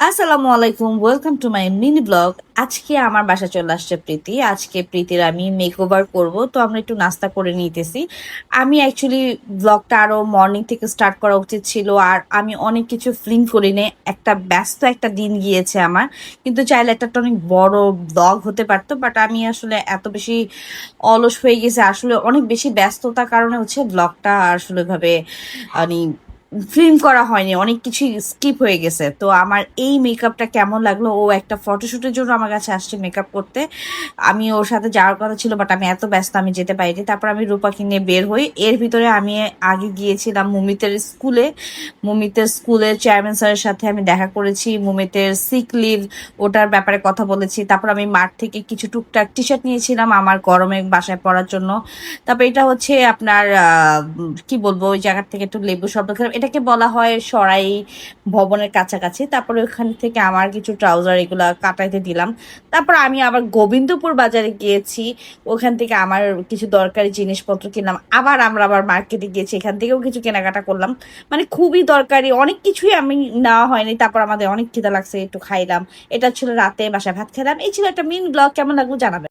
আসসালামু আলাইকুম, welcome to my mini blog. আজকে আমার বাসা চলে আসছে প্রীতি। আজকে প্রীতির আমি মেক ওভার করবো, তো আমরা একটু নাস্তা করে নিতেছি। আমি অ্যাকচুয়ালি ব্লগটা আরো মর্নিং থেকে স্টার্ট করা উচিত ছিল, আর আমি অনেক কিছু ফিল্ম করি নে। একটা ব্যস্ত একটা দিন গিয়েছে আমার, কিন্তু চাইলে একটা তো অনেক বড় ব্লগ হতে পারতো, বাট আমি আসলে এত বেশি অলস হয়ে গেছে, আসলে অনেক বেশি ব্যস্ততার কারণে হচ্ছে ব্লগটা আসলে ভাবে মানে ফিল্ম করা হয়নি, অনেক কিছুই স্কিপ হয়ে গেছে। তো আমার এই মেকআপটা কেমন লাগলো, ও একটা ফটোশুটের জন্য আমার কাছে আসছে মেকআপ করতে। আমি ওর সাথে যাওয়ার কথা ছিল, বাট আমি এত ব্যস্ত আমি যেতে পারিনি। তারপর আমি রূপাকে নিয়ে বের হই। এর ভিতরে আমি আগে গিয়েছিলাম মুমিতের স্কুলে। মুমিতের স্কুলের চেয়ারম্যান স্যারের সাথে আমি দেখা করেছি, মুমিতের সিক লিভ ওটার ব্যাপারে কথা বলেছি। তারপর আমি মাঠ থেকে কিছু টুকটাক টি শার্ট নিয়েছিলাম আমার গরমে বাসায় পরার জন্য। তারপর এটা হচ্ছে আপনার কি বলবো, ওই জায়গা থেকে একটু লেবু শব্দ খেলাম, এটাকে বলা হয় সরাই ভবনের কাছাকাছি। তারপরে ওখান থেকে আমার কিছু ট্রাউজার এগুলা কাটাইতে দিলাম। তারপর আমি আবার গোবিন্দপুর বাজারে গিয়েছি, ওখান থেকে আমার কিছু দরকারি জিনিসপত্র কিনলাম। আবার মার্কেটে গিয়েছি, এখান থেকেও কিছু কেনাকাটা করলাম। মানে খুবই দরকারি অনেক কিছুই আমি নেওয়া হয়নি। তারপর আমাদের অনেক খিদা লাগছে, একটু খাইলাম। এটা ছিল রাতে, বাসায় ভাত খেলাম। এই ছিল একটা মিনি ব্লগ, কেমন লাগলো জানাবেন।